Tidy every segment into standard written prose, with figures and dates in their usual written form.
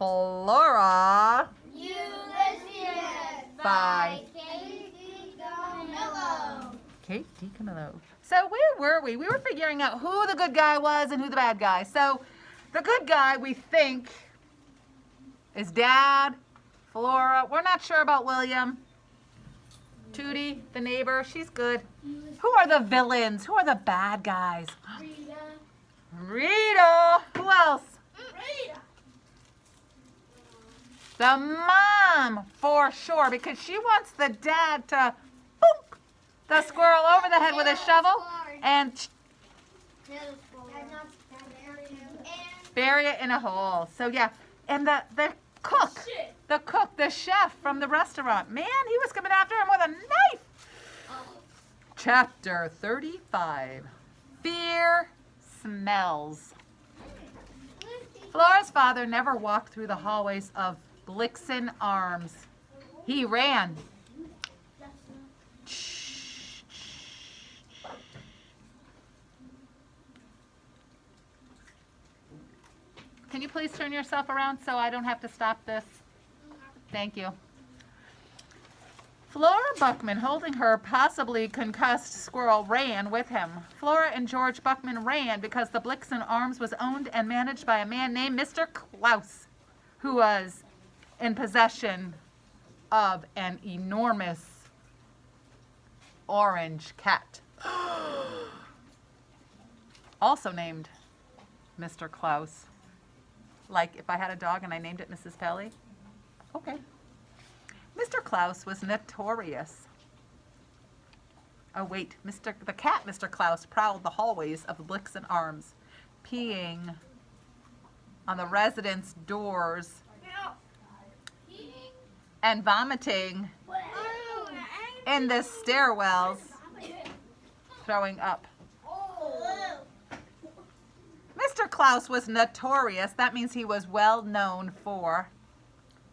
Flora. Ulysses By DiCamillo. Kate DiCamillo. So where were we? We were figuring out who the good guy was and who the bad guy. So the good guy we think is Dad, Flora. We're not sure about William. Tootie, the neighbor, she's good. Who are the villains? Who are the bad guys? Rita. Who else? The mom, for sure, because she wants the dad to boop the squirrel over the head with a shovel and bury it in a hole. So yeah, and the cook, the chef from the restaurant, man, he was coming after him with a knife. Chapter 35, Fear Smells. Flora's father never walked through the hallways of Blixen Arms. He ran. Can you please turn yourself around so I don't have to stop this? Thank you. Flora Buckman, holding her possibly concussed squirrel, ran with him. Flora and George Buckman ran because the Blixen Arms was owned and managed by a man named Mr. Klaus, who was in possession of an enormous orange cat, also named Mr. Klaus. Like if I had a dog and I named it Mrs. Pelly? Okay. Mr. Klaus was notorious. Oh wait, the cat Mr. Klaus prowled the hallways of the Blixen Arms, peeing on the residents' doors and vomiting in the stairwells, throwing up. Mr. Klaus was notorious. That means he was well known for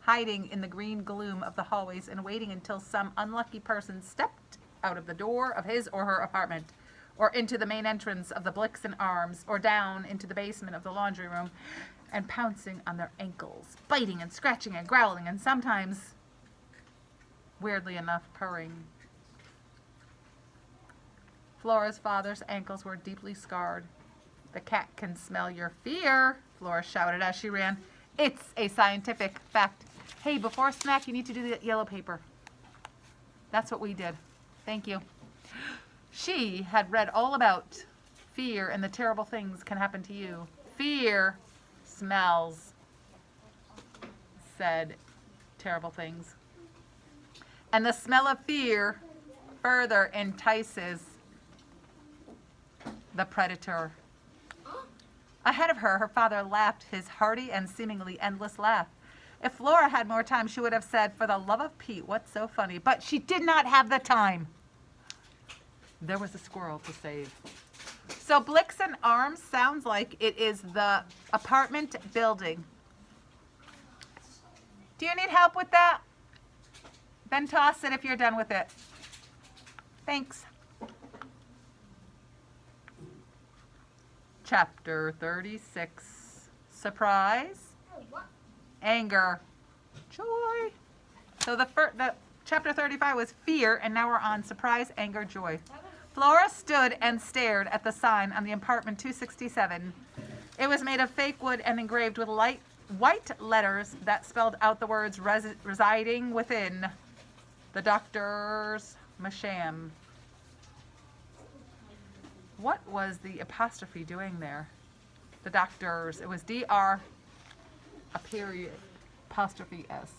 hiding in the green gloom of the hallways and waiting until some unlucky person stepped out of the door of his or her apartment, or into the main entrance of the Blixen Arms, or down into the basement of the laundry room, and pouncing on their ankles, biting and scratching and growling, and sometimes, weirdly enough, purring. Flora's father's ankles were deeply scarred. The cat can smell your fear, Flora shouted as she ran. It's a scientific fact. Hey, before snack, you need to do the yellow paper. That's what we did. Thank you. She had read all about fear and the terrible things can happen to you. Fear smells, said terrible things. And the smell of fear further entices the predator. Ahead of her, her father laughed his hearty and seemingly endless laugh. If Flora had more time, she would have said, "For the love of Pete, what's so funny?" But she did not have the time. There was a squirrel to save. So Blixen Arms sounds like it is the apartment building. Do you need help with that? Then toss it if you're done with it. Thanks. Chapter 36. Surprise, anger, joy. So the chapter 35 was fear, and now we're on surprise, anger, joy. Flora stood and stared at the sign on the apartment 267. It was made of fake wood and engraved with white letters that spelled out the words residing within the doctor's masham. What was the apostrophe doing there? The doctor's. It was DR, a period, apostrophe S.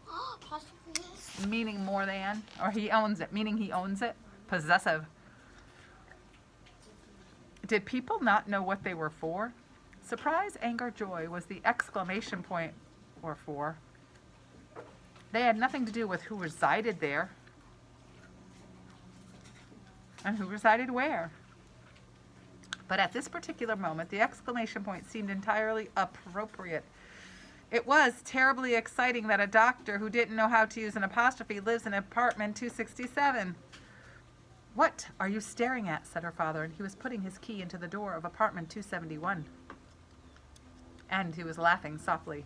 Apostrophe S. Meaning more than, or he owns it, meaning he owns it. Possessive. Did people not know what they were for? Surprise, anger, joy was the exclamation point or for. They had nothing to do with who resided there and who resided where. But at this particular moment, the exclamation point seemed entirely appropriate. It was terribly exciting that a doctor who didn't know how to use an apostrophe lives in apartment 267. "What are you staring at?" said her father, and he was putting his key into the door of apartment 271. And he was laughing softly.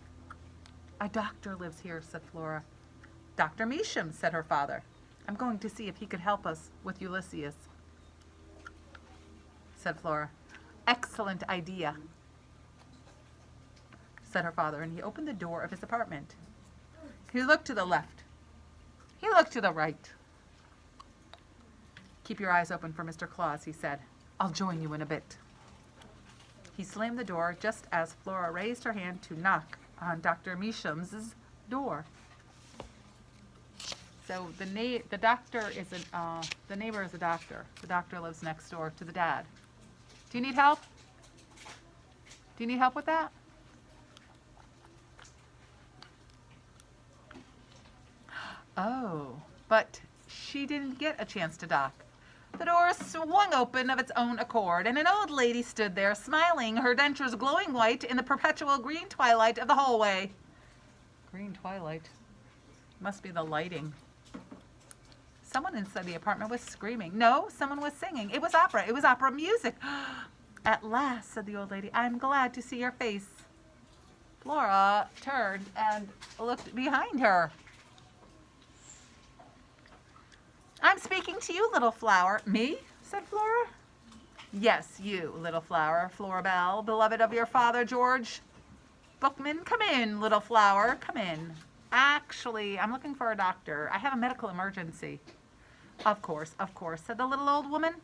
A doctor lives here, said Flora. Dr. Measham, said her father. I'm going to see if he could help us with Ulysses, said Flora. Excellent idea, said her father, and he opened the door of his apartment. He looked to the left. He looked to the right. Keep your eyes open for Mr. Claus, he said. I'll join you in a bit. He slammed the door just as Flora raised her hand to knock on Dr. Measham's door. So the neighbor is a doctor. The doctor lives next door to the dad. Do you need help? Do you need help with that? Oh, but she didn't get a chance to knock. The door swung open of its own accord, and an old lady stood there, smiling, her dentures glowing white in the perpetual green twilight of the hallway. Green twilight? Must be the lighting. Someone inside the apartment was screaming. No, someone was singing. It was opera. It was opera music. At last, said the old lady, I'm glad to see your face. Flora turned and looked behind her. I'm speaking to you, little flower. Me? Said Flora. Yes, you, little flower, Flora Bell, beloved of your father, George Bookman. Come in, little flower, come in. Actually, I'm looking for a doctor. I have a medical emergency. Of course, said the little old woman.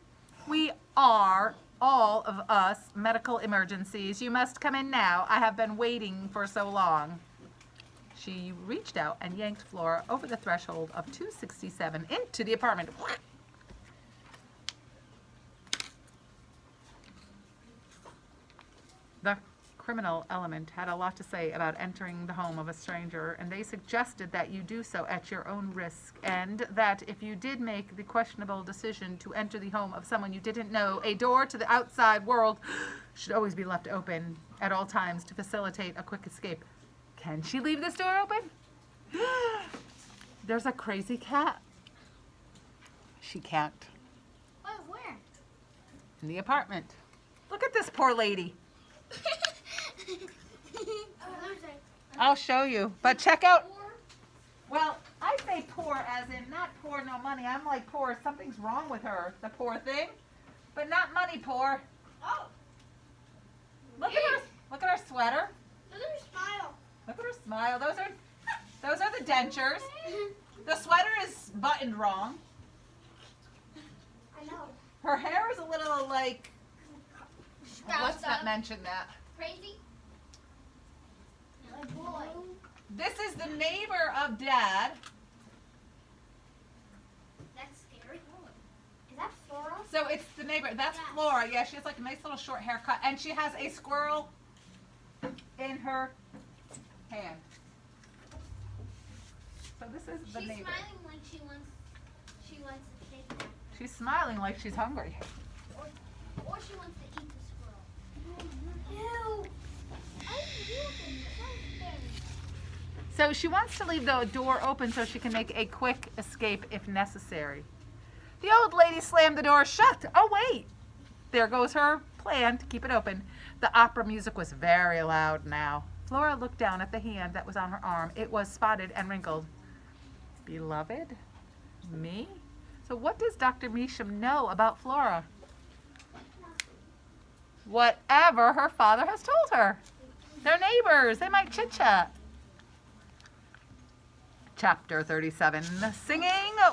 We are, all of us, medical emergencies. You must come in now. I have been waiting for so long. She reached out and yanked Flora over the threshold of 267 into the apartment. The criminal element had a lot to say about entering the home of a stranger, and they suggested that you do so at your own risk, and that if you did make the questionable decision to enter the home of someone you didn't know, a door to the outside world should always be left open at all times to facilitate a quick escape. Can she leave this door open? There's a crazy cat. She can't. Oh, where? In the apartment. Look at this poor lady. I'll show you. But check out. Well, I say poor as in not poor, no money. I'm like poor. Something's wrong with her, the poor thing. But not money poor. Oh. Look at her. Look at her sweater. Look at her smile. Look at her smile. Those are the dentures. The sweater is buttoned wrong. I know. Her hair is a little like. Let's not mention that. Crazy? Oh boy. This is the neighbor of Dad. That's scary. Is that Flora? So it's the neighbor. That's Yeah. Flora. Yeah, she has like a nice little short haircut, and she has a squirrel in her hand. So this is the She's neighbor. smiling like she wants to take it. She's smiling like she's hungry. Or she wants to eat the squirrel. Ew. So she wants to leave the door open so she can make a quick escape if necessary. The old lady slammed the door shut. Oh, wait. There goes her plan to keep it open. The opera music was very loud now. Flora looked down at the hand that was on her arm. It was spotted and wrinkled. Beloved? Me? So what does Dr. Measham know about Flora? Whatever her father has told her. They're neighbors. They might chit-chat. Chapter 37, Singing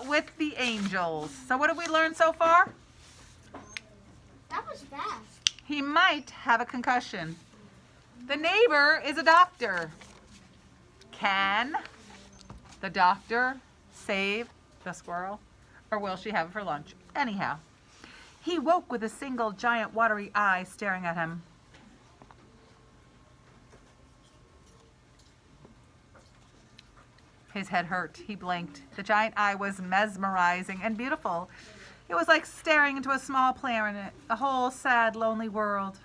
with the Angels. So what have we learned so far? That was fast. He might have a concussion. The neighbor is a doctor. Can the doctor save the squirrel? Or will she have it for lunch? Anyhow, he woke with a single giant watery eye staring at him. His head hurt. He blinked. The giant eye was mesmerizing and beautiful. It was like staring into a small planet, a whole sad, lonely world.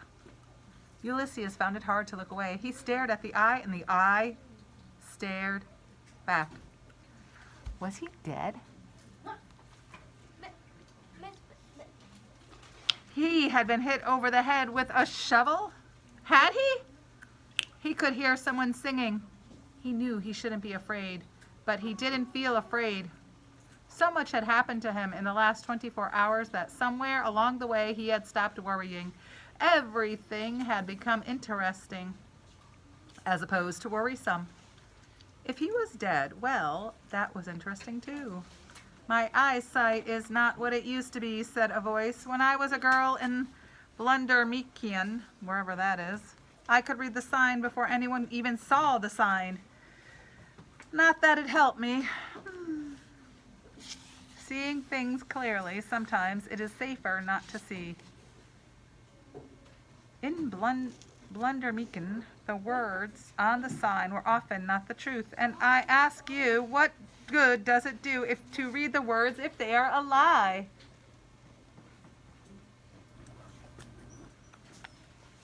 Ulysses found it hard to look away. He stared at the eye, and the eye stared back. Was he dead? He had been hit over the head with a shovel? Had he? He could hear someone singing. He knew he shouldn't be afraid, but he didn't feel afraid. So much had happened to him in the last 24 hours that somewhere along the way he had stopped worrying. Everything had become interesting as opposed to worrisome. If he was dead, well, that was interesting too. My eyesight is not what it used to be, said a voice. When I was a girl in Blundermeekian, wherever that is, I could read the sign before anyone even saw the sign. Not that it helped me. Seeing things clearly, sometimes it is safer not to see. In Blundermeekin, the words on the sign were often not the truth. And I ask you, what good does it do to read the words if they are a lie?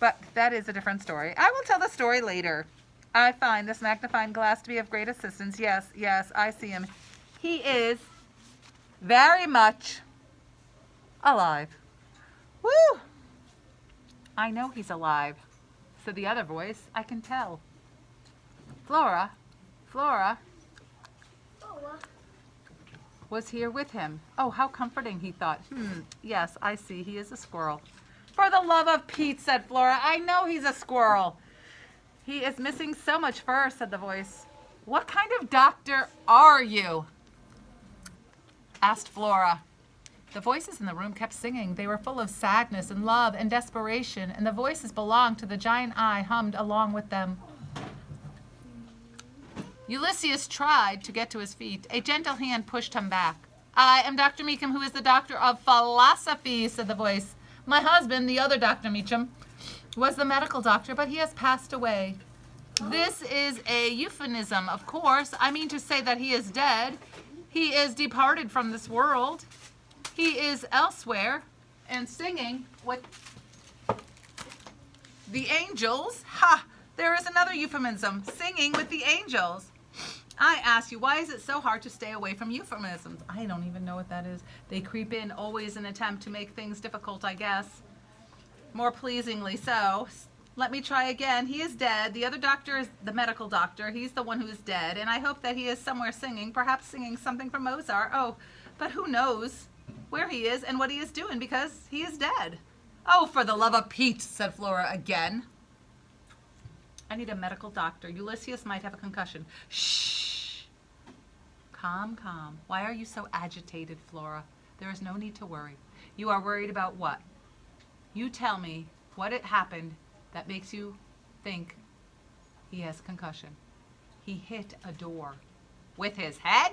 But that is a different story. I will tell the story later. I find this magnifying glass to be of great assistance. Yes, yes, I see him. He is very much alive. Woo! I know he's alive, said the other voice. I can tell. Flora was here with him. Oh, how comforting, he thought. Yes, I see. He is a squirrel. For the love of Pete, said Flora. I know he's a squirrel. He is missing so much fur, said the voice. What kind of doctor are you? Asked Flora. The voices in the room kept singing. They were full of sadness and love and desperation, and the voices belonged to the giant eye hummed along with them. Ulysses tried to get to his feet. A gentle hand pushed him back. I am Dr. Meacham, who is the doctor of philosophy, said the voice. My husband, the other Dr. Meacham, was the medical doctor, but he has passed away. This is a euphemism, of course. I mean to say that he is dead. He is departed from this world. He is elsewhere and singing with the angels. Ha! There is another euphemism, singing with the angels. I ask you, why is it so hard to stay away from euphemisms? I don't even know what that is. They creep in always in an attempt to make things difficult, I guess. More pleasingly so. Let me try again. He is dead. The other doctor is the medical doctor. He's the one who is dead. And I hope that he is somewhere singing, perhaps singing something from Mozart. Oh, but who knows where he is and what he is doing because he is dead. Oh, for the love of Pete, said Flora again. I need a medical doctor. Ulysses might have a concussion. Shh. Calm, calm. Why are you so agitated, Flora? There is no need to worry. You are worried about what? You tell me what it happened that makes you think he has concussion. He hit a door. With his head?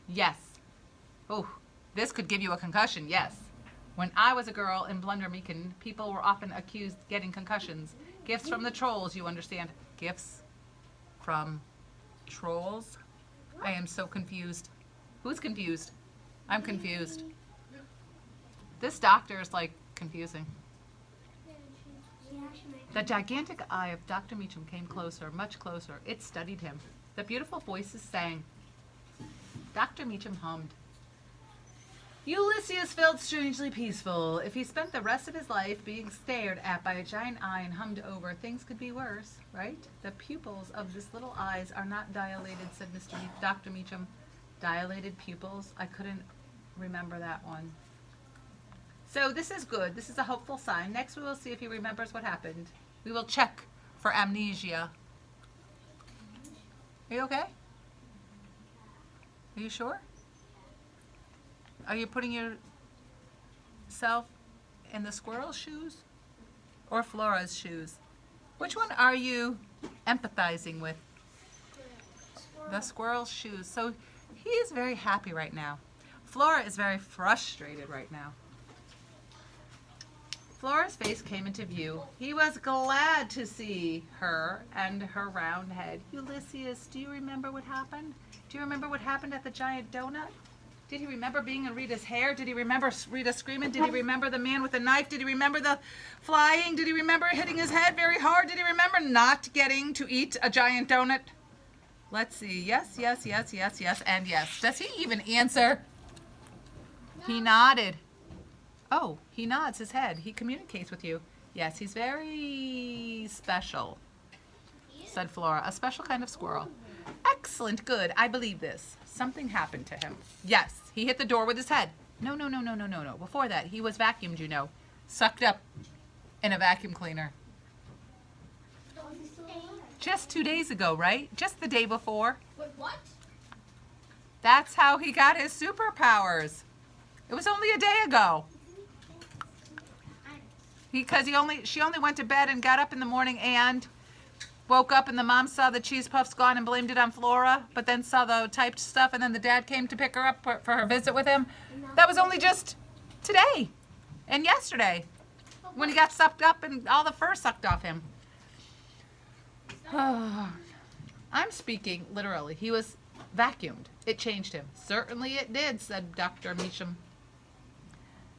Yes. Oh, this could give you a concussion, yes. When I was a girl in Blundermeekin, people were often accused of getting concussions. Gifts from the trolls, you understand. Gifts from trolls? I am so confused. Who's confused? I'm confused. This doctor is like confusing. The gigantic eye of Dr. Meacham came closer, much closer. It studied him. The beautiful voices sang. Dr. Meacham hummed. Ulysses felt strangely peaceful. If he spent the rest of his life being stared at by a giant eye and hummed over, things could be worse, right? The pupils of this little eyes are not dilated, said Dr. Meacham. Dilated pupils? I couldn't remember that one. So this is good. This is a hopeful sign. Next we will see if he remembers what happened. We will check for amnesia. Are you okay? Are you sure? Are you putting yourself in the squirrel's shoes or Flora's shoes? Which one are you empathizing with? The squirrel's shoes. So he is very happy right now. Flora is very frustrated right now. Flora's face came into view. He was glad to see her and her round head. Ulysses, do you remember what happened? Do you remember what happened at the giant donut? Did he remember being in Rita's hair? Did he remember Rita screaming? Did he remember the man with the knife? Did he remember the flying? Did he remember hitting his head very hard? Did he remember not getting to eat a giant donut? Let's see. Yes, yes, yes, yes, yes, and yes. Does he even answer? He nodded. Oh, he nods his head. He communicates with you. Yes, he's very special. said Flora. A special kind of squirrel. Excellent, good. I believe this. Something happened to him. Yes, he hit the door with his head. No. Before that, he was vacuumed, you know. Sucked up in a vacuum cleaner. Just 2 days ago, right? Just the day before. Wait, what? That's how he got his superpowers. It was only a day ago. Because she only went to bed and got up in the morning and woke up and the mom saw the cheese puffs gone and blamed it on Flora, but then saw the typed stuff and then the dad came to pick her up for her visit with him. That was only just today and yesterday when he got sucked up and all the fur sucked off him. I'm speaking literally. He was vacuumed. It changed him. Certainly it did, said Dr. Meacham.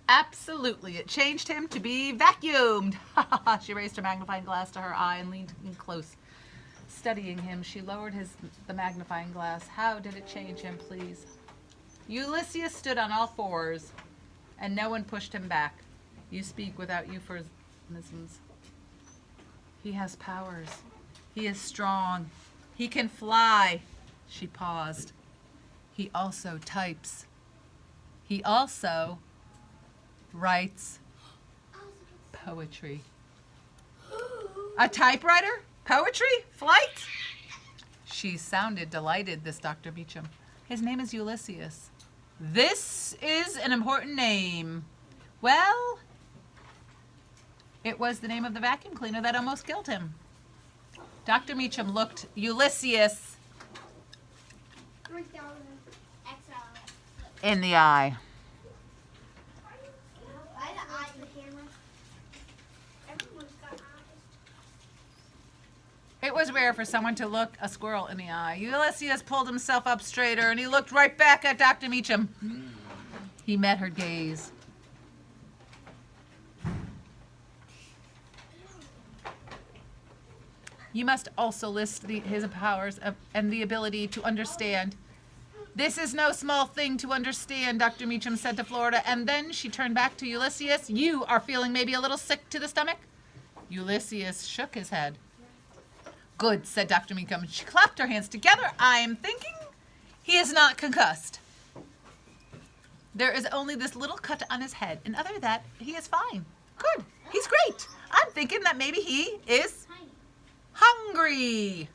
Absolutely, it changed him to be vacuumed. She raised her magnifying glass to her eye and leaned in close. Studying him, she lowered the magnifying glass. How did it change him, please? Ulysses stood on all fours, and no one pushed him back. You speak without euphemisms. He has powers. He is strong. He can fly. She paused. He also types. He also writes poetry. A typewriter? Poetry? Flight? She sounded delighted, this Dr. Meacham. His name is Ulysses. This is an important name. Well, it was the name of the vacuum cleaner that almost killed him. Dr. Meacham looked Ulysses in the eye. It was rare for someone to look a squirrel in the eye. Ulysses pulled himself up straighter and he looked right back at Dr. Meacham. He met her gaze. You must also list his powers and the ability to understand. This is no small thing to understand, Dr. Meacham said to Flora, and then she turned back to Ulysses. You are feeling maybe a little sick to the stomach? Ulysses shook his head. Good, said Dr. Meacham. She clapped her hands together. I am thinking he is not concussed. There is only this little cut on his head, and other than that, he is fine. Good. He's great. I'm thinking that maybe he is hungry.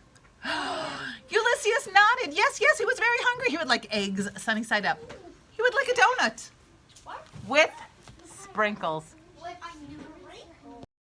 Ulysses nodded. Yes, he was very hungry. He would like eggs sunny side up. He would like a donut with sprinkles.